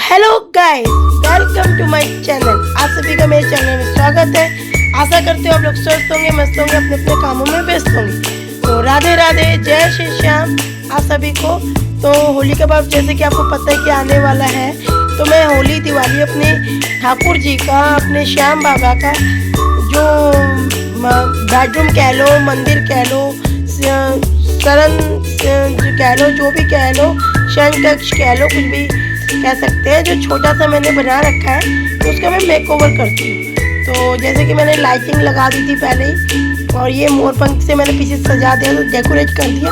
Hello guys, welcome to my channel. आप सभी का मेरे चैनल में स्वागत है। आशा करते हो आप लोग स्वस्थ होंगे, मस्त होंगे, अपने अपने कामों में व्यस्त होंगे। तो राधे राधे, जय श्री श्याम आप सभी को। तो होली का पर्व जैसे कि आपको पता है कि आने वाला है, तो मैं होली दिवाली अपने ठाकुर जी का, अपने श्याम बाबा का जो बेडरूम कह लो, मंदिर कह लो, शरण कह लो, जो भी कह लो, शयन कक्ष कह लो, कुछ भी कह सकते हैं, जो छोटा सा मैंने बना रखा है, तो उसका मैं मेकओवर करती हूँ। तो जैसे कि मैंने लाइटिंग लगा दी थी पहले ही, और ये मोरपंख से मैंने पीछे सजा दिया, तो डेकोरेट कर दिया,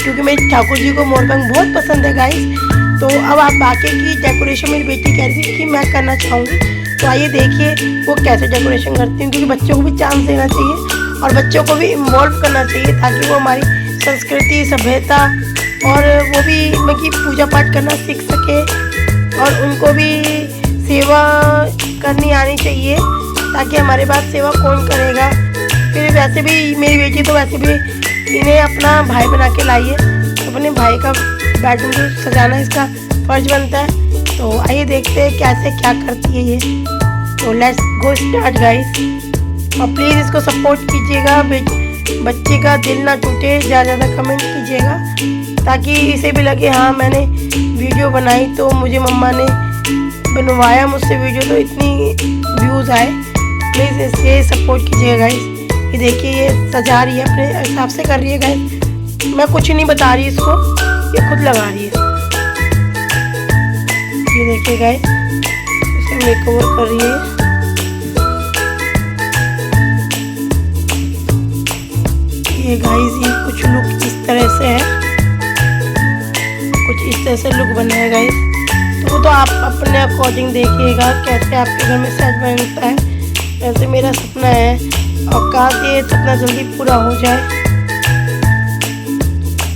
क्योंकि मेरे ठाकुर जी को मोरपंख बहुत पसंद है गाइस। तो अब आप बाकी की डेकोरेशन मेरी बेटी कह रही थी कि मैं करना चाहूँगी, तो आइए देखिए वो कैसे डेकोरेशन करती हूँ, क्योंकि बच्चों को भी चांस देना चाहिए और बच्चों को भी इन्वॉल्व करना चाहिए, ताकि वो हमारी संस्कृति, सभ्यता और वो भी मतलब पूजा पाठ करना सीख सके, और उनको भी सेवा करनी आनी चाहिए, ताकि हमारे बाद सेवा कौन करेगा। फिर वैसे भी मेरी बेटी तो वैसे भी इन्हें अपना भाई बना के लाई है, तो अपने भाई का बेडरूम तो सजाना इसका फर्ज बनता है। तो आइए देखते हैं कैसे क्या करती है ये। तो लेट्स गो स्टार्ट गाइस, और प्लीज़ इसको सपोर्ट कीजिएगा, बच्चे का दिल ना टूटे, ज़्यादा कमेंट कीजिएगा, ताकि इसे भी लगे हाँ मैंने वीडियो बनाई तो मुझे मम्मा ने बनवाया मुझसे वीडियो, तो इतनी व्यूज़ आए। प्लीज़ इसे सपोर्ट कीजिएगा गाइस। ये देखिए ये सजा रही है, अपने हिसाब से कर रही है गाइस, मैं कुछ नहीं बता रही इसको, ये खुद लगा रही है। ये देखिए गाइस, इसे मेकओवर कर रही है। ये गाइस ये कुछ लुक इस तरह से है, कुछ इस तरह से लुक बना है गाइस। तो वो तो आप अपने अकॉर्डिंग देखिएगा कैसे आपके घर में सेट बनता है। वैसे मेरा सपना है, और काश ये सपना जल्दी पूरा हो जाए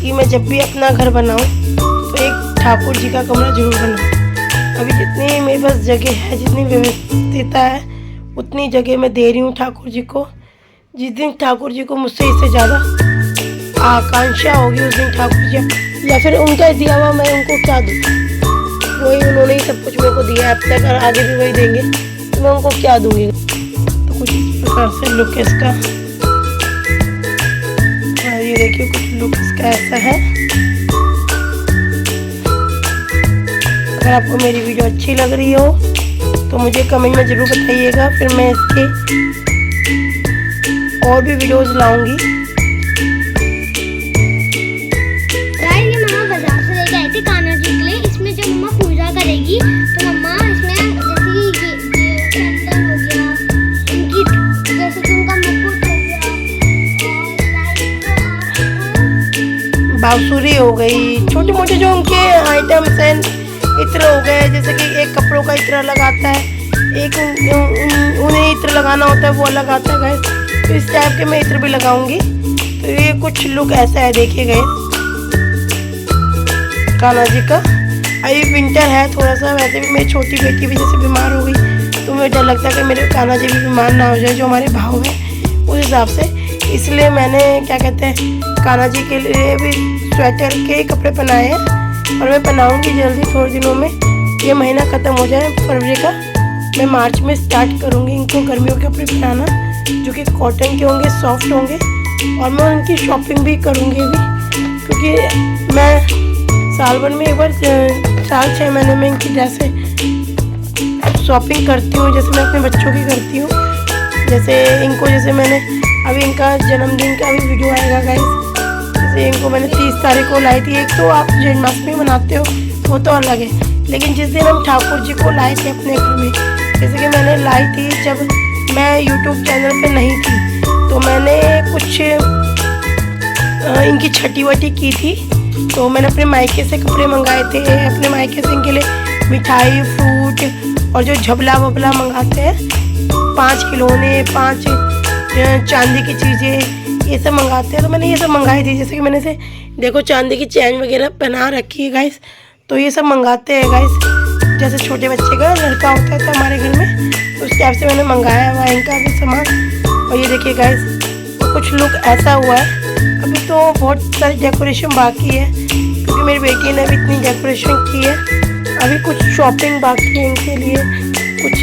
कि मैं जब भी अपना घर बनाऊं तो एक ठाकुर जी का कमरा जरूर बनाऊं। अभी जितनी मेरे पास जगह है, जितनी व्यवस्थितता है, उतनी जगह मैं दे रही हूँ ठाकुर जी को। जिस दिन ठाकुर जी को मुझसे इससे ज़्यादा आकांक्षा होगी, उस दिन ठाकुर जी या फिर उनका दिया हुआ मैं उनको क्या दूँ, वही उन्होंने ही सब कुछ मेरे को दिया है अब तक, और आगे भी वही देंगे, तो मैं उनको क्या दूँगी। तो कुछ इस प्रकार से लुक इसका, और ये देखिए कुछ लुक इसका ऐसा है। अगर आपको मेरी वीडियो अच्छी लग रही हो तो मुझे कमेंट में ज़रूर बताइएगा, फिर मैं इसके और भी वीडियोस लाऊंगी। ये मम्मा बाजार से लेके आई थी कान्हा जी के लिए। इसमें जब मम्मा पूजा करेगी तो मम्मा इसमें जैसे कि ये चंदन हो गया, उनकी जैसे कि उनका मुकुट हो गया, और बांसुरी हो गई, छोटे मोटे जो उनके आइटम्स हैं, इत्र हो गए, जैसे कि एक कपड़ों का इत्र लगाता है, एक उन्हें इत्र लगाना होता है वो अलग आता है गाइस। तो इस टाइप के मैं इत्र भी लगाऊंगी। तो ये कुछ लुक ऐसा है, देखिए गाइस कान्हा जी का। अभी विंटर है थोड़ा सा, वैसे भी मेरी छोटी बेटी भी जैसे बीमार हो गई, तो मुझे डर लगता है कि मेरे कान्हा जी भी बीमार ना हो जाए, जो हमारे भाव हैं उस हिसाब से। इसलिए मैंने क्या कहते हैं कान्हा जी के लिए भी स्वेटर के कपड़े पहनाए हैं, और मैं पहनाऊँगी जल्दी थोड़े दिनों में। ये महीना ख़त्म हो जाए फरवरी का, मैं मार्च में स्टार्ट करूँगी इनको गर्मियों के कपड़े पहनाना, जो कि कॉटन के होंगे, सॉफ्ट होंगे, और मैं उनकी शॉपिंग भी करूँगी अभी, क्योंकि मैं साल भर में एक बार 4-6 महीने में इनकी जैसे शॉपिंग करती हूँ, जैसे मैं अपने बच्चों की करती हूँ। जैसे इनको, जैसे मैंने अभी इनका जन्मदिन का भी वीडियो आएगा गाइस। जैसे इनको मैंने 30 तारीख को लाई थी। एक तो आप जन्माष्टमी मनाते हो वो तो अलग है, लेकिन जिस दिन हम ठाकुर जी को लाए थे अपने घर में, जैसे कि मैंने लाई थी जब मैं यूट्यूब चैनल पे नहीं थी, तो मैंने कुछ इनकी छठी वटी की थी, तो मैंने अपने मायके से कपड़े मंगाए थे। अपने मायके से इनके लिए मिठाई, फ्रूट और जो झबला वबला मंगाते हैं, 5 खिलौने, 5 चांदी की चीज़ें, ये सब मंगाते हैं, तो मैंने ये सब मंगाई थी। जैसे कि मैंने से देखो चांदी की चैन वगैरह पहना रखी है गाइस, तो ये सब मंगाते हैं गाइस। जैसे छोटे बच्चे का लड़का होता है तो हमारे घर में, तो उस टाइप से मैंने मंगाया हुआ है इनका भी सामान। और ये देखिए गाइस, तो कुछ लुक ऐसा हुआ है। अभी तो बहुत सारी डेकोरेशन बाकी है, क्योंकि मेरी बेटी ने भी इतनी डेकोरेशन की है। अभी कुछ शॉपिंग बाकी है इनके लिए। कुछ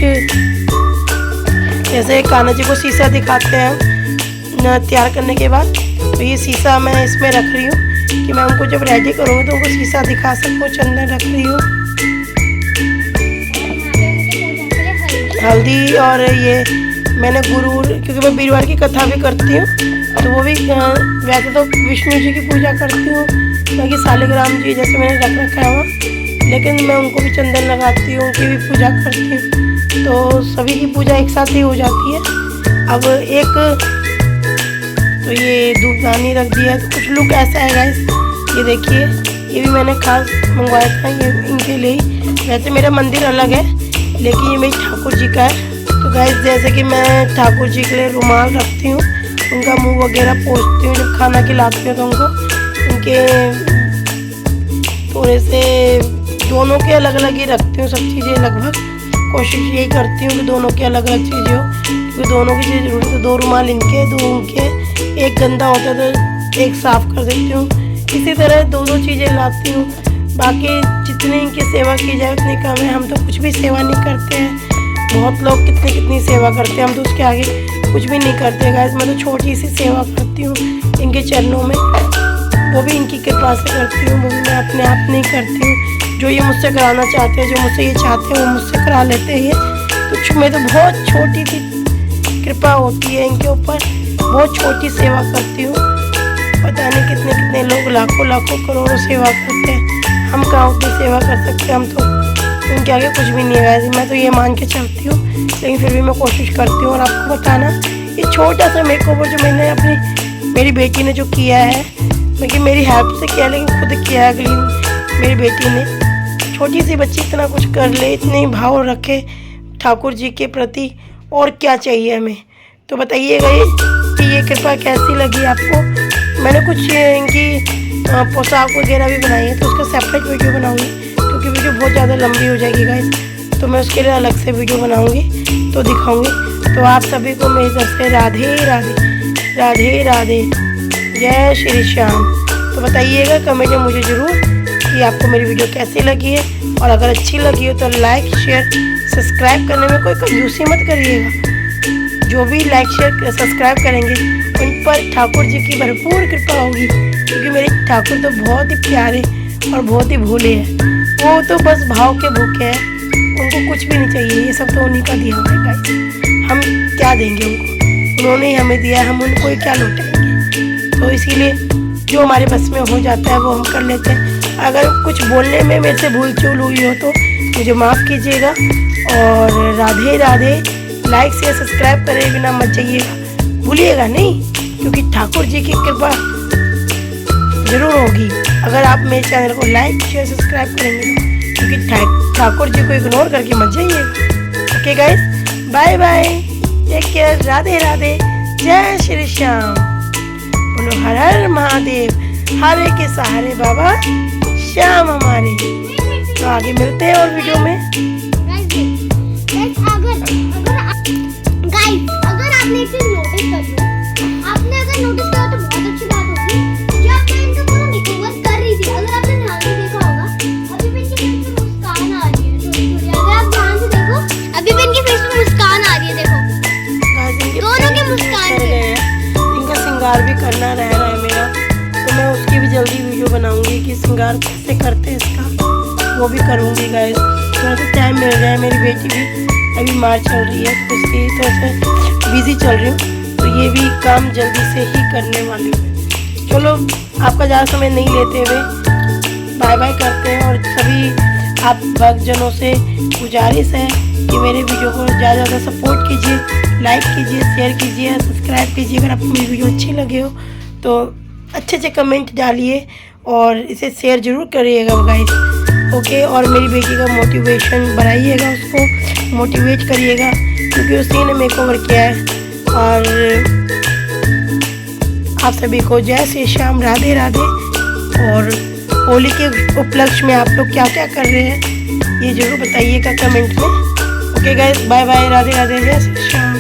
जैसे कान्हा जी को शीशा दिखाते हैं हम तैयार करने के बाद, तो ये शीशा मैं इसमें रख रही हूँ कि मैं उनको जब रेडी करूँगी तो उनको शीशा दिखा सकूँ। चंदन रख रही हूँ, हल्दी, और ये मैंने गुरु, क्योंकि मैं वीरवार की कथा भी करती हूँ, तो वो भी वैसे तो विष्णु जी की पूजा करती हूँ, बाकी सालिग्राम जी जैसे मैंने रख रखा है वहाँ, लेकिन मैं उनको भी चंदन लगाती हूँ, उनकी भी पूजा करती हूँ, तो सभी की पूजा एक साथ ही हो जाती है। अब एक तो ये धूपदानी रख दिया है, तो कुछ लुक ऐसा है गाइस। ये देखिए, ये भी मैंने खास मंगवाया था ये इनके लिए ही। वैसे मेरा मंदिर अलग है, लेकिन ये मेरी ठाकुर जी का है। तो गाइस जैसे कि मैं ठाकुर जी के लिए रुमाल रखती हूँ, उनका मुंह वगैरह पोंछती हूँ, जब खाना खिलाती हूँ तो उनको उनके थोड़े से दोनों के अलग अलग ही रखती हूँ सब चीज़ें। लगभग कोशिश यही करती हूँ कि दोनों के अलग अलग चीज़ें हो, क्योंकि दोनों की चीज़ जरूरत है। 2 रुमाल इनके, 2 उनके, एक गंदा होता है तो एक साफ़ कर देती हूँ। इसी तरह 2-2 चीज़ें लाती हूँ। बाकी जितनी इनकी सेवा की जाए उतनी कम है। हम तो कुछ भी सेवा नहीं करते हैं, बहुत लोग कितनी सेवा करते हैं, हम तो उसके आगे कुछ भी नहीं करते गाइस। मैं तो छोटी सी सेवा करती हूँ इनके चरणों में, वो भी इनकी कृपा से करती हूँ, वो भी मैं अपने आप नहीं करती हूँ। जो ये मुझसे कराना चाहते हैं, जो मुझसे ये चाहते हैं, वो मुझसे करा लेते हैं। तो मैं तो बहुत छोटी सी कृपा होती है इनके ऊपर, बहुत छोटी सेवा करती हूँ। पता नहीं कितने लोग लाखों करोड़ों सेवा करते हैं, हम कहाँ उतनी सेवा कर सकते हैं। हम तो उनके आगे कुछ भी नहीं है। मैं तो ये मान के चलती हूँ, लेकिन फिर भी मैं कोशिश करती हूँ। और आपको बताना, ये छोटा सा मेकओवर जो मैंने मेरी बेटी ने जो किया है, लेकिन मेरी हेल्प से किया, लेकिन खुद किया है अगली मेरी बेटी ने। छोटी सी बच्ची इतना कुछ कर ले, इतने भाव रखे ठाकुर जी के प्रति, और क्या चाहिए हमें। तो बताइएगा कि ये कृपा कैसी लगी आपको। मैंने कुछ इनकी पोशाक वगैरह भी बनाई है, तो उसका सेपरेट वीडियो बनाऊंगी, क्योंकि वीडियो बहुत ज़्यादा लंबी हो जाएगी गाइस, तो मैं उसके लिए अलग से वीडियो बनाऊंगी तो दिखाऊंगी। तो आप सभी को मेरी तरफ से राधे राधे, राधे राधे, जय श्री श्याम। तो बताइएगा कमेंट में मुझे ज़रूर कि आपको मेरी वीडियो कैसी लगी है, और अगर अच्छी लगी हो तो लाइक शेयर सब्सक्राइब करने में कोई कंजूसी मत करिएगा। जो भी लाइक शेयर सब्सक्राइब करेंगे उन पर ठाकुर जी की भरपूर कृपा होगी, क्योंकि मेरे ठाकुर तो बहुत ही प्यारे और बहुत ही भोले हैं। वो तो बस भाव के भूखे हैं, उनको कुछ भी नहीं चाहिए, ये सब तो उन्हीं का दिया हुआ है गाइस। हम क्या देंगे उनको, उन्होंने ही हमें दिया, हम उनको ही क्या लौटाएंगे। तो इसीलिए जो हमारे बस में हो जाता है वो हम कर लेते हैं। अगर कुछ बोलने में मेरे से भूल चूल हुई हो तो मुझे माफ़ कीजिएगा। और Radhe Radhe, like share subscribe करे बिना मत जाइएगा, भूलिएगा नहीं, क्योंकि ठाकुर जी की कृपा जरूर होगी अगर आप मेरे चैनल को लाइक शेयर सब्सक्राइब करेंगे, क्योंकि ठाकुर जी को इग्नोर करके मत जाइएगा। Okay guys, bye bye, take care, Radhe Radhe, जय श्री श्याम, बोलो हर हर महादेव, हरे के सहारे बाबा श्याम हमारे। तो आगे मिलते हैं और वीडियो में। अगर आपने एक चीज नोटिस कर ली, आपने अगर नोटिस किया तो बहुत अच्छी बात होगी कि आप इनका पूरा मेकओवर कर रही थी। अगर आपने ध्यान से देखा होगा, अभी भी इनके फेस पे मुस्कान आ रही है थोड़ी थोड़ी। अगर आप ध्यान से देखो, अभी भी इनके फेस पे मुस्कान आ रही है। देखो दोनों के मुस्कान गए हैं। इनका श्रृंगार भी करना रह रहा है मेरा, तो मैं उसकी भी जल्दी वीडियो बनाऊंगी कि श्रृंगार कैसे करते हैं इसका, वो भी करूंगी गाइस। थोड़ा सा टाइम मिल रहा है, मेरी बेटी भी अभी मार चल रही है, तो इसलिए थोड़ा सा बिजी चल रही हूँ, तो ये भी काम जल्दी से ही करने वाली हूँ। चलो आपका ज़्यादा समय नहीं लेते हुए बाय बाय करते हैं। और सभी आप भक्तजनों से गुजारिश है कि मेरे वीडियो को ज़्यादा ज़्यादा सपोर्ट कीजिए, लाइक कीजिए, शेयर कीजिए, सब्सक्राइब कीजिए। अगर आपको मेरी वीडियो अच्छी लगे हो तो अच्छे कमेंट डालिए और इसे शेयर ज़रूर करिएगा गाइस। ओके, और मेरी बेटी का मोटिवेशन बढ़ाइएगा, उसको मोटिवेट करिएगा, क्योंकि उसी ने मेकओवर किया है। और आप सभी को जय श्री श्याम, राधे राधे। और होली के उपलक्ष्य में आप लोग क्या क्या कर रहे हैं ये ज़रूर बताइएगा कमेंट में। Okay guys, bye bye, Radhe Radhe, जय श्री श्याम।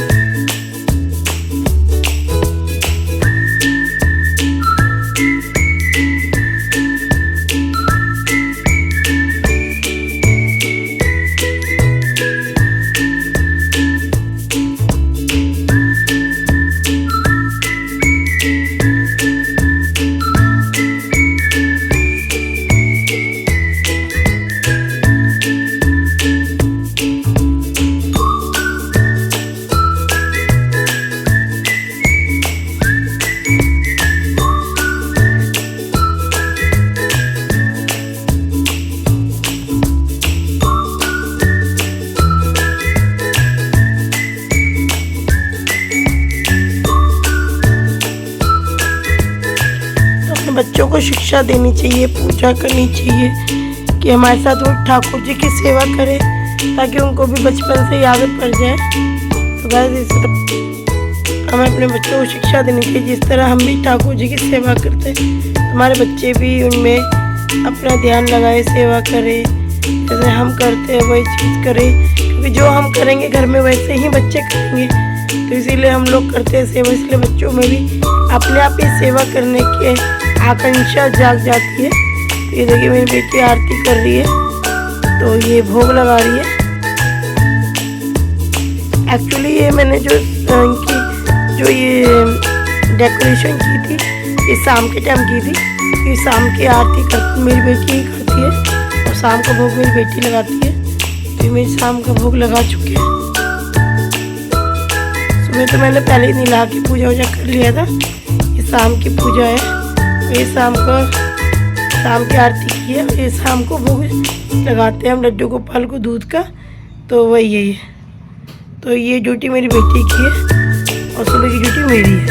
बच्चों को शिक्षा देनी चाहिए, पूजा करनी चाहिए कि हमारे साथ वो ठाकुर जी की सेवा करें, ताकि उनको भी बचपन से आदत पड़ जाए। तो गाइस इस तरह हमें अपने बच्चों को शिक्षा देनी चाहिए, जिस तरह हम भी ठाकुर जी की सेवा करते हैं हमारे बच्चे भी उनमें अपना ध्यान लगाए, सेवा करें, जैसे हम करते हैं वही चीज़ करें, क्योंकि जो हम करेंगे घर में वैसे ही बच्चे करेंगे। तो इसीलिए हम लोग करते हैं सेवा, इसलिए बच्चों में भी अपने आप ही सेवा करने की आकांक्षा जाग जाती है। तो ये देखिए मेरी बेटी आरती कर रही है, तो ये भोग लगा रही है। एक्चुअली ये मैंने जो ये डेकोरेशन की थी ये शाम के टाइम की थी, कि शाम की आरती मेरी बेटी ही करती है और शाम का भोग मेरी बेटी लगाती है। तो मेरी शाम का भोग लगा चुके हैं। सुबह तो मैंने पहले ही नहा के पूजा वूजा कर लिया था। ये शाम की पूजा है, ये शाम की आरती की है, ये शाम को भोग लगाते हैं हम लड्डू गोपाल को दूध का। तो वही है ये, तो ये ड्यूटी मेरी बेटी की है और सुबह की ड्यूटी मेरी है।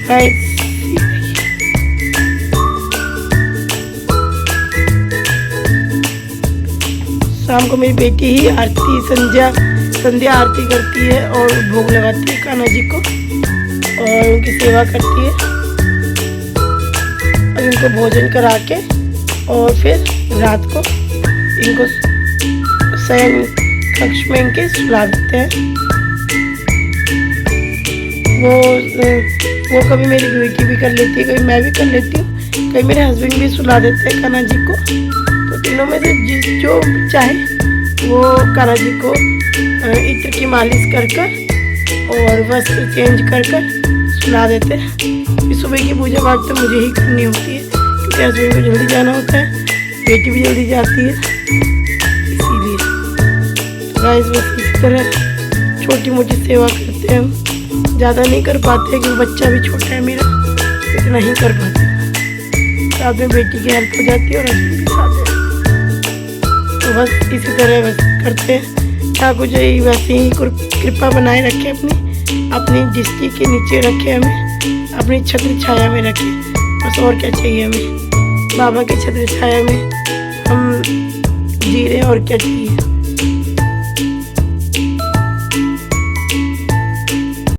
गाइस शाम को मेरी बेटी ही आरती संध्या आरती करती है और भोग लगाती है कान्हा जी को और उनकी सेवा करती है और इनको भोजन करा के और फिर रात को इनको शयन कक्ष में इनके सुला देते हैं। वो कभी मेरी बेटी भी कर लेती है, कभी मैं भी कर लेती हूँ, कभी मेरे हस्बैंड भी सुला देते हैं कान्हा जी को। तो तीनों में से जो चाहे वो कान्हा जी को इत्र की मालिश कर और वस्त्र चेंज कर सुला देते हैं। सुबह की पूजा पाठ तो मुझे ही करनी होती है, क्योंकि हस्बैंड को जल्दी जाना होता है, बेटी भी जल्दी जाती है, इसीलिए। तो गाइस बस इस तरह छोटी मोटी सेवा करते हैं हम, ज़्यादा नहीं कर पाते क्योंकि बच्चा भी छोटा है मेरा, इतना ही कर पाते हैं। साथ में बेटी की हेल्प हो जाती है और हस्बैंड भी साथ है। तो बस इसी तरह बस करते हैं। ठाकुर जी वैसे ही कृपा बनाए रखे, अपनी दृष्टि के नीचे रखे, हमें अपनी छत्र छाया में रखे, बस और क्या चाहिए हमें। बाबा के छत्र छाया में हम जी रहे हैं और क्या चाहिए।